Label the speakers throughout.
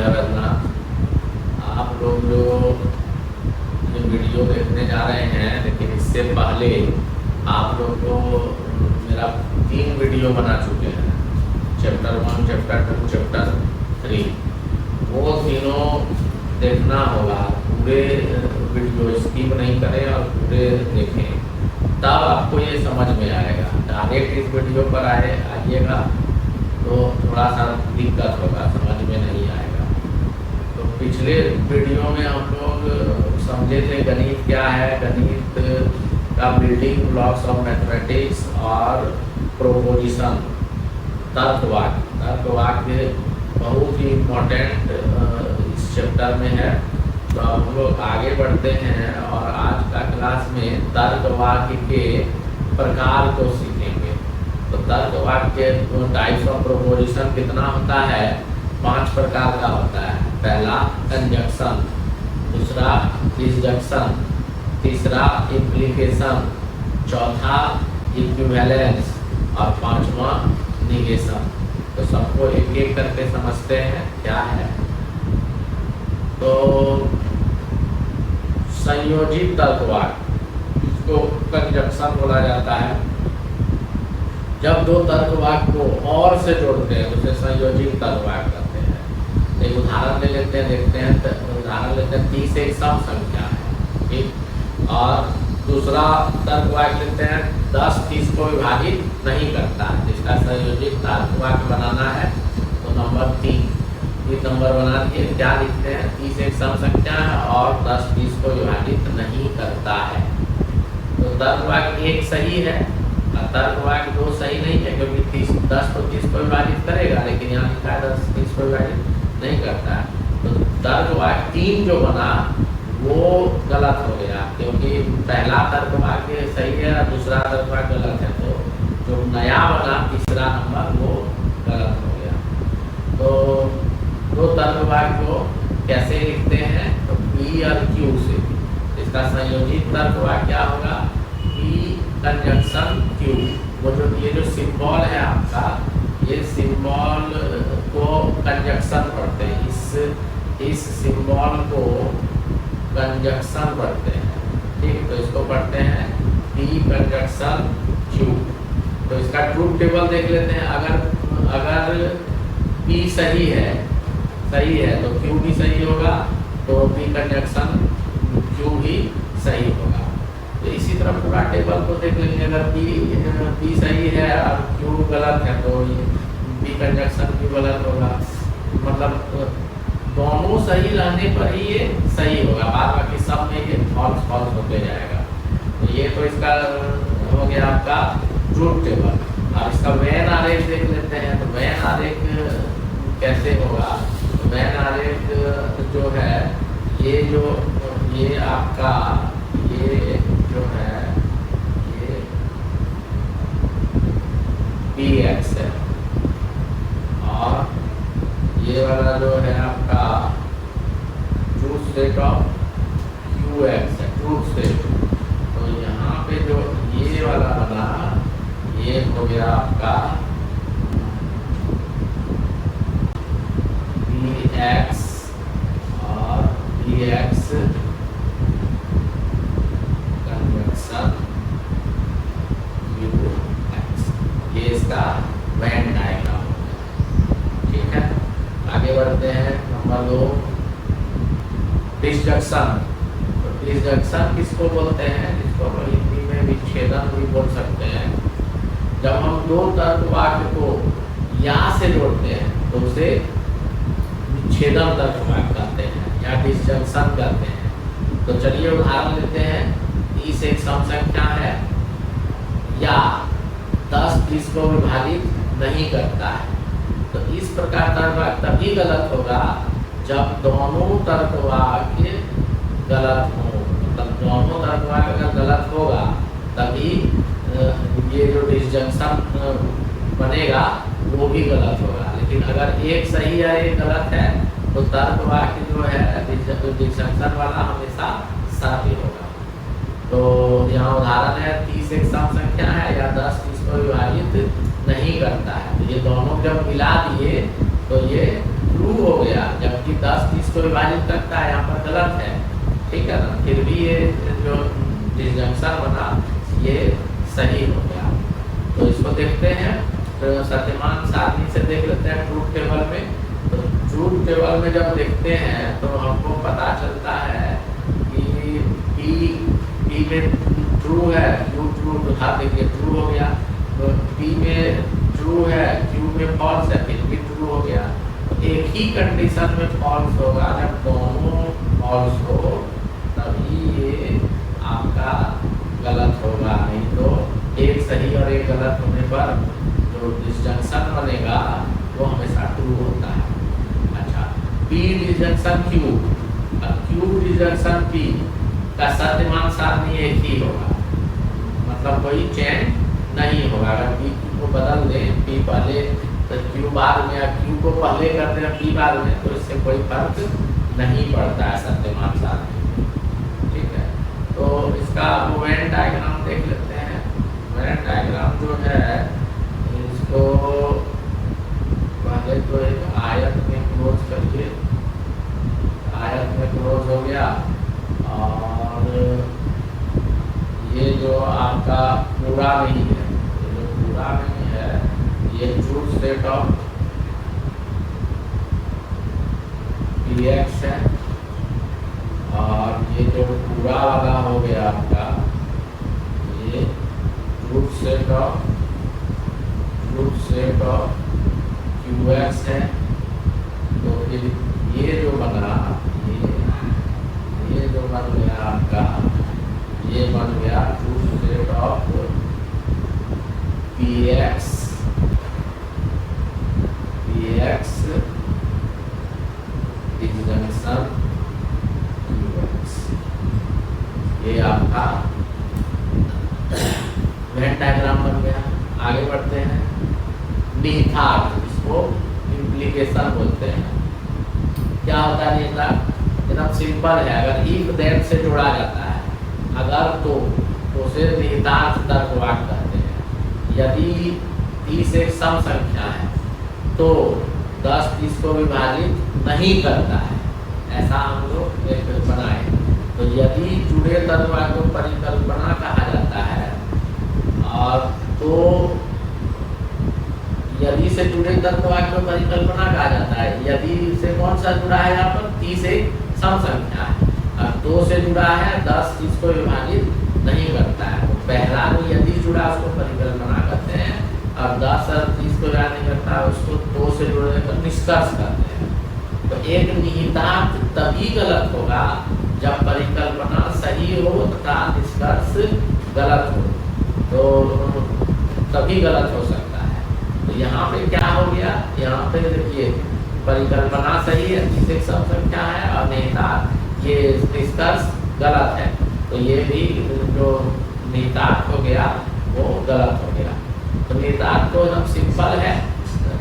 Speaker 1: जय वैद्यनाथ। आप लोग जो ये वीडियो देखने जा रहे हैं, लेकिन इससे पहले आप लोग को मेरा 3 वीडियो बना चुके हैं, चैप्टर 1, चैप्टर 2, चैप्टर 3। वो तीनों देखना होगा, पूरे वीडियो स्किप नहीं करें और पूरे देखें, तब आपको ये समझ में आएगा। डायरेक्ट इस वीडियो पर आइएगा तो थोड़ा सा दिक्कत होगा, समझ में नहीं आएगा। तो पिछले वीडियो में हम लोग समझे थे गणित क्या है, गणित का बिल्डिंग ब्लॉक्स ऑफ मैथमेटिक्स और प्रोपोजिशन, तर्कवाक्य बहुत ही इम्पोर्टेंट इस चैप्टर में है। तो हम लोग आगे बढ़ते हैं और आज का क्लास में तर्कवाक्य के प्रकार को सीखेंगे। तो तर्कवाक्य टाइप्स ऑफ प्रोपोजिशन कितना होता है? 5 प्रकार का होता है। पहला कंजक्शन, दूसरा डिसजंक्शन, तीसरा इम्प्लीकेशन, चौथा इक्विवेलेंस और 5वां निगेशन। तो सबको एक एक करके समझते हैं क्या है। तो संयोजित तर्कवाक्य, इसको कंजक्शन बोला जाता है। जब दो तर्कवाक्य को और से जोड़ते हैं तो उसे संयोजित तर्कवाक्य कहते हैं। एक उदाहरण ले लेते हैं, देखते हैं। तो उदाहरण लेते हैं, 30 एक सम संख्या है, ठीक। और दूसरा तर्कवाक्य लेते हैं, 10 30 को विभाजित नहीं करता। जिसका संयोजित तर्कवाक्य बनाना है तो नंबर 3 नंबर बना दिए। क्या लिखते हैं? 30 एक सम संख्या है और 10 30 को विभाजित नहीं करता है। तो तर्कवाक्य 1 सही है और तर्कवाक्य 2 सही नहीं है, क्योंकि 10 को 30 को विभाजित करेगा, लेकिन यहाँ लिखा है 10 30 को विभाजित नहीं करता है। तो तर्कवाक्य 3 जो बना वो गलत हो गया, क्योंकि पहला तर्कवाक्य सही है और दूसरा तर्कवाक्य गलत है। तो जो नया बना तीसरा नंबर वो गलत हो गया। तो दो तर्कवाक्य को कैसे लिखते हैं? तो P और Q से। इसका संयोजित तर्कवाक्य क्या होगा? P conjunction Q। वो जो ये जो सिंबल है आपका, ये सिंबल को कंजक्शन पढ़ते हैं। इस सिंबल को कंजक्शन पढ़ते हैं, ठीक। तो इसको पढ़ते हैं P कंजक्शन Q। तो इसका ट्रूथ टेबल देख लेते हैं। अगर P सही है तो Q भी सही होगा, तो P कंजक्शन Q भी सही होगा। तो इसी तरह पूरा टेबल को देख लेंगे। अगर P सही है और Q गलत है तो P कंजक्शन Q गलत होगा। मतलब दोनों सही रहने पर ही ये सही होगा, बाद बाकी सब में ये फॉल्स होते जाएगा। तो ये तो इसका हो गया आपका ट्रूथ टेबल। और इसका वेन आरेख देख लेते हैं। तो वेन आरेख कैसे होगा? वेन आरेख जो है, ये आपका ये जो है ये px है, और ये वाला जो है आपका ट्रूथ सेट ऑफ qx है, ट्रूथ सेट। तो यहाँ पे जो ये वाला बना, ये हो गया आपका px और px कंजक्शन qx। ये इसका वेन डायग्राम हो गया, ठीक है। आगे बढ़ते हैं। Number 2 disjunction. तो डिसजंक्शन किसको बोलते हैं? जिसको हम हिंदी में विच्छेदन भी बोल सकते हैं। जब हम दो तर्कवाक्य को या से जोड़ते हैं तो उसे विच्छेदन तर्कवाक्य कहते हैं या डिसजंक्शन कहते हैं। तो चलिए उदाहरण लेते हैं। 30 एक सम संख्या है या 10 30 को विभाजित नहीं करता है। तो इस प्रकार तर्कवाक्य तभी गलत होगा जब दोनों तर्कवाक्य गलत हो। मतलब दोनों तर्कवाक्य अगर गलत होगा तभी ये जो डिसजंक्शन बनेगा वो भी गलत होगा। लेकिन अगर एक सही है एक गलत है तो तर्कवाक्य जो है डिसजंक्शन वाला हमेशा सही होगा। तो यहाँ उदाहरण है, 30 एक सम संख्या है या 10 30 को विभाजित नहीं करता है। तो ये दोनों जब मिला दिए तो ये ट्रू हो गया, जबकि इसको विभाजित करता है, यहाँ पर गलत है, ठीक है ना। फिर भी ये जो डिसजंक्शन बना ये सही हो गया। तो इसको देखते हैं, तो सत्यमान सारणी से देख लेते हैं ट्रूथ टेबल में। तो ट्रूथ टेबल में जब देखते हैं तो हमको पता चलता है कि पी में ट्रू है, क्यू ट्रू, तो हाँ देखिए ट्रू हो गया। तो पी में ट्रू है, क्यू में फॉल्स है, फिर भी ट्रू हो गया। तो एक ही कंडीशन में फॉल्स होगा, जब दोनों फॉल्स हो तभी ये आपका गलत होगा, नहीं तो एक सही और एक गलत होने पर जो डिसजंक्शन बनेगा वो हमेशा ट्रू होता है। अच्छा, पी डिसजंक्शन क्यू, अब क्यू डिसजंक्शन पी का सत्यमान सारणी एक ही होगा, मतलब कोई चेंज नहीं होगा। अगर पी को बदल दें, पी पहले तो क्यू बाद में, या क्यू को पहले कर दें पी बाद में, तो इससे कोई फर्क नहीं पड़ता है सत्यमान सारणी, ठीक है। तो इसका वेन डायग्राम देख लेते हैं। वेन डायग्राम जो है इसको पहले तो एक आयत में क्लोज करिए, आयत में क्लोज हो गया। और ये जो आपका पूरा नहीं है, जो पूरा नहीं है ये ट्रूथ सेट ऑफ px है, और ये जो पूरा वाला हो गया आपका ये ट्रूथ सेट ऑफ qx है। तो फिर ये जो बना, ये जो बन गया आपका, ये बन गया truth set of px disjunction qx, ये आपका वेन डायग्राम बन गया। आगे बढ़ते हैं, निहितार्थ, इसको इम्प्लीकेशन बोलते हैं। क्या होता है निहितार्थ? एकदम सिंपल है, अगर इफ देन से जोड़ा जाता है, अगर तो उसे निहितार्थ तर्क वाक्य कहते हैं। यदि 30 एक सम संख्या है तो 10 30 को विभाजित नहीं करता है, ऐसा हम लोग एक बनाए। तो यदि जुड़े तर्क वाक्य को परिकल्पना कहा जाता है, और तो यदि से जुड़े तर्क वाक्य को परिकल्पना कहा जाता है। यदि से कौन सा जुड़ा है यहाँ पर? 30 एक सम संख्या है, और 2 से जुड़ा है 10 30 को विभाजित नहीं करता है। तो पहला में यदि जुड़ा उसको परिकल्पना करते हैं, और 10 और 30 को विभाजित नहीं करता उसको 2 से जुड़ने पर निष्कर्ष करते हैं। तो एक निहितार्थ तभी गलत होगा जब परिकल्पना सही हो तथा निष्कर्ष गलत हो, तो तभी गलत हो सकता है। तो यहाँ पे क्या हो गया, यहाँ पे देखिए परिकल्पना सही है, 30 एक सम संख्या है, और निहितार्थ ये निष्कर्ष गलत है, तो ये भी जो निहितार्थ हो गया वो गलत हो गया। तो निहितार्थ तो एकदम सिंपल है,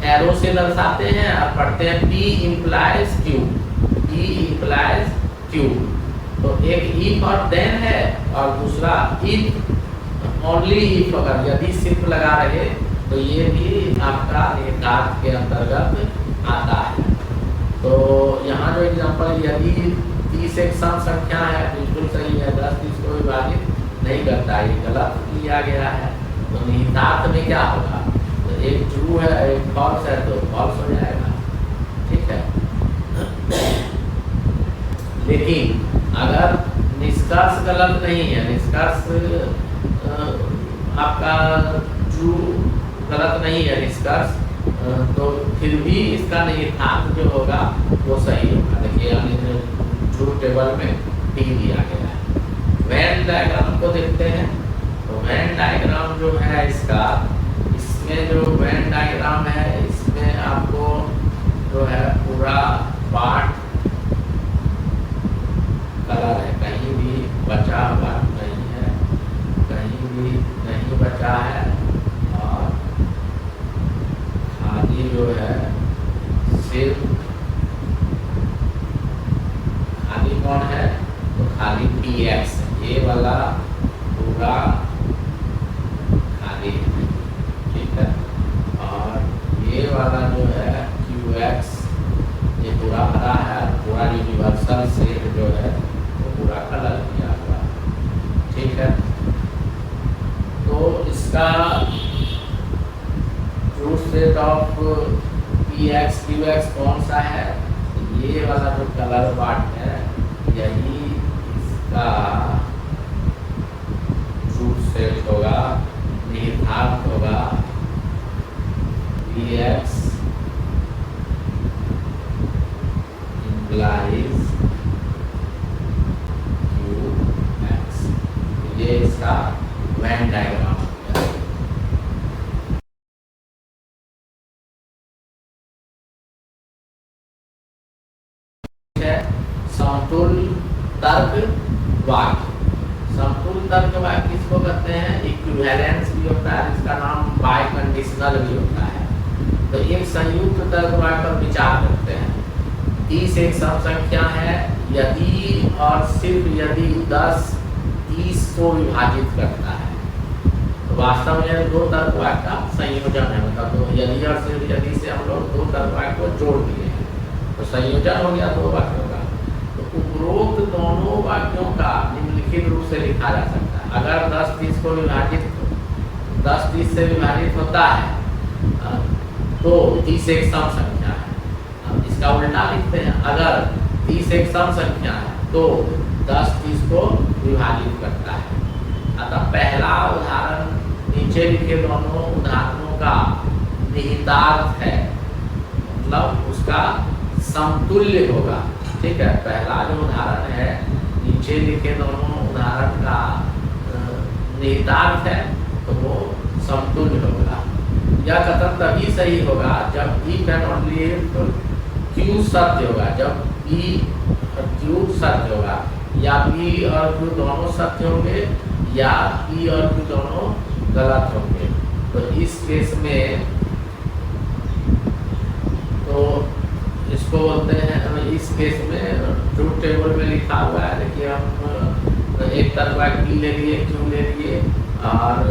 Speaker 1: एरो से दर्शाते हैं और पढ़ते हैं P implies Q, P implies Q। तो एक if और then है, और दूसरा if only if, अगर यदि सिर्फ लगा रहे तो ये भी आपका निहितार्थ के अंतर्गत आता है। तो यहाँ जो एग्जांपल, यदि 30 एक सम संख्या है, बिल्कुल सही है, 10 30 को विभाजित नहीं करता, ये गलत लिया गया है। तो निहितार्थ में क्या होगा, तो एक ट्रू है एक फॉल्स है, तो फॉल्स हो जाएगा, ठीक है। लेकिन अगर निष्कर्ष गलत नहीं है, निष्कर्ष आपका ट्रू गलत नहीं है निष्कर्ष, तो फिर भी इसका निहितार्थ जो होगा वो सही होगा। देखिए ट्रू टेबल में टी दिया गया है। वेन डायग्राम को देखते हैं। तो वेन डायग्राम जो है इसका, इसमें जो वेन डायग्राम है इसमें आपको जो है पूरा पार्ट कलर है, कहीं भी बचा हुआ नहीं है, कहीं भी नहीं बचा है, और खाली जो है सिर्फ खाली कौन है, तो खाली px है, ये वाला पूरा खाली है, ठीक है। और ये वाला जो है qx ये पूरा भरा है, पूरा यूनिवर्सल सेट जो है वो पूरा कलर किया हुआ है। ठीक है, तो इसका true set of P x Q x कौन सा है? ये वाला जो कलर पार्ट है यही इसका ट्रू सेट होगा, निहितार्थ होगा P x implies Q x. ये इसका वेन डायग्राम है। समतुल्य तर्क वाक्य, समतुल्य तर्क वाक्य किसको कहते हैं? इक्विवेलेंस भी होता है, इसका नाम बाय कंडीशनल भी होता है। तो एक संयुक्त तर्क वाक्य पर विचार करते हैं। 30 एक सम संख्या है यदि और सिर्फ यदि 10 30 को विभाजित करता है, तो वास्तव में दो तर्क वाक्य का संयोजन है। मतलब तो यदि और सिर्फ यदि से हम लोग दो तर्क वाक्य को जोड़ दिए हैं, तो संयोजन हो गया दो वाक्यों का। तो उपरोक्त दोनों वाक्यों का निम्नलिखित रूप से लिखा जा सकता है। अगर 10 30 को विभाजित 10 30 से विभाजित होता है तो 30 एक सम संख्या है। इसका उल्टा लिखते हैं, अगर 30 एक सम संख्या है तो 10 30 को विभाजित करता है। अतः पहला उदाहरण नीचे लिखे दोनों उदाहरणों का निहितार्थ है, मतलब उसका समतुल्य होगा। ठीक है, पहला जो उदाहरण है नीचे लिखे दोनों उदाहरण का निहितार्थ है तो वो समतुल्य होगा। यह कथन तभी सही होगा जब ई कैनॉट लीव क्यू सत्य होगा, जब पी और क्यू सत्य होगा, या पी और क्यू दोनों सत्य होंगे या पी और क्यू दोनों गलत होंगे। तो इस केस में तो इसको बोलते हैं, इस केस में ट्रूथ टेबल में लिखा हुआ है। देखिए हम एक तरफ पी ले लिए, क्यू ले लिए और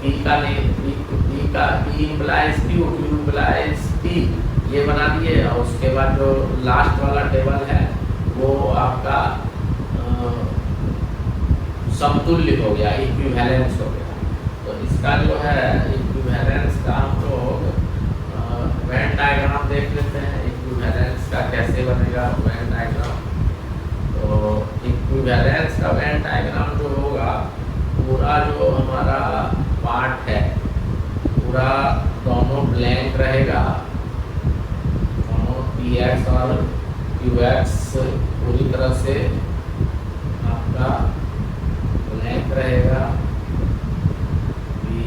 Speaker 1: पी का नहीं, पी का P implies Q, Q implies P, ये बना दिए। और उसके बाद जो लास्ट वाला टेबल है वो आपका समतुल्य हो गया, इक्विवेलेंस हो गया। तो इसका जो है इक्विवेलेंस का हम लोग वेन डायग्राम देख लेते हैं। इक्विवेलेंस का कैसे बनेगा वेन डायग्राम? तो इक्विवेलेंस का वेन डायग्राम जो होगा, पूरा जो हमारा पार्ट है पूरा दोनों ब्लैंक रहेगा, पी एक्स और क्यू एक्स पूरी तरह से आपका ब्लैंक रहेगा, पी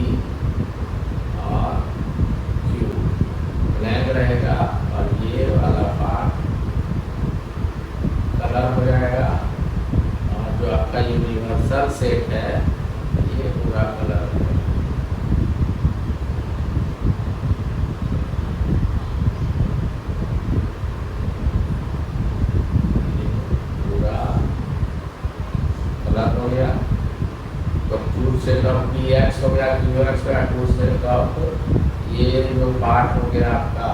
Speaker 1: और क्यू ब्लैंक रहेगा, और ये वाला पार्ट कलर हो जाएगा। और जो आपका यूनिवर्सल सेट है ये पूरा कलर है। हो गया तो true set of P x हो गया, क्यू एक्स हो गया, ट्रू सेट ऑफ ये जो पार्ट हो गया आपका,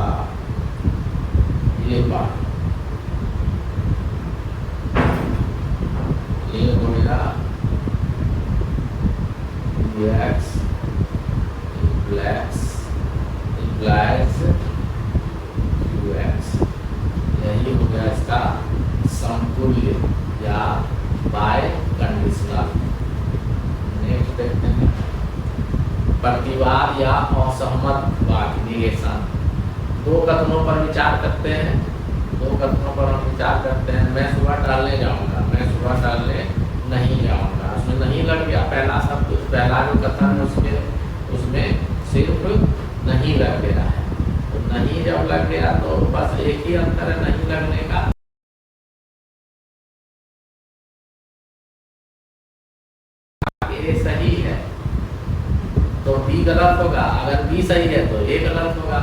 Speaker 1: ये पार्ट ये हो गया P x implies Q x, यही हो गया इसका समतुल्य या बाय कंडीशनल। नेक्स्ट देखते हैं प्रतिवाद या असहमत वाक्य निगेशन। दो कथनों पर विचार करते हैं, दो कथनों पर हम विचार करते हैं। मैं सुबह टहलने जाऊंगा, मैं सुबह टहलने नहीं जाऊंगा, उसमें नहीं लग गया पहला शब्द, पहला जो कथन है उसमें सिर्फ नहीं लग गया है। तो नहीं जब लग गया तो बस एक ही अंतर है नहीं लगने का, ए सही है तो बी गलत होगा, अगर बी सही है तो ए गलत होगा।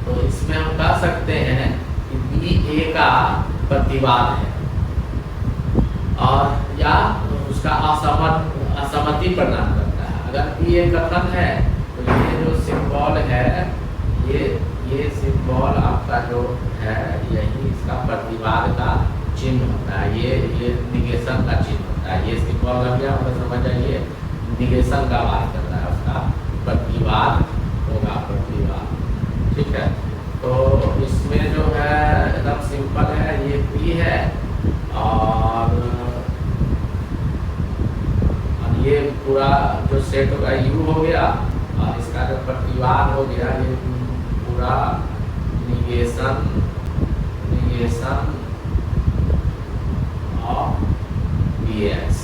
Speaker 1: तो इसमें हम कह सकते हैं कि बी ए का प्रतिवाद है और या उसका असहमति प्रदान करता है। अगर बी ए कथन है तो ये जो सिंबल है ये सिंबल आपका जो है यही इसका प्रतिवाद का चिन्ह होता है, ये निगेशन का चिन्ह होता है। ये सिंबल लग गया मतलब समझ जाइए निगेशन का बात कर रहा है, उसका प्रतिवाद होगा, प्रतिवाद। ठीक है, तो इसमें जो है एकदम सिंपल है, ये P है और ये पूरा जो सेट होगा U हो गया और इसका जो प्रतिवाद हो गया ये पूरा निगेशन ऑफ Px।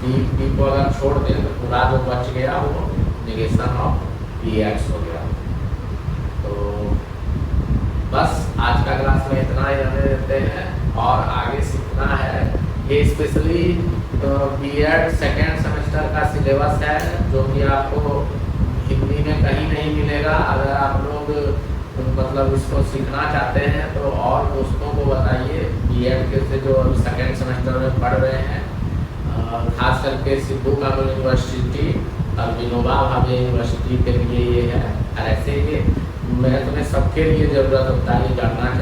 Speaker 1: P को अगर छोड़ दें तो पूरा जो बच गया वो निगेशन ऑफ Px हो गया। तो बस आज का क्लास में इतना ही रहने देते हैं और आगे सीखना है। ये स्पेशली B.Ed सेकेंड सेमेस्टर का सिलेबस है जो कि आपको हिंदी में कहीं नहीं मिलेगा। अगर आप लोग मतलब इसको सीखना चाहते हैं तो और दोस्तों को बताइए B.Ed के से जो सेकेंड सेमेस्टर में पढ़ रहे हैं, खास करके सिद्धू कानून यूनिवर्सिटी और विनोबा भावे यूनिवर्सिटी के लिए ये है। और ऐसे ही मैं तुम्हें सबके लिए ज़रूरत होता है, ये जानना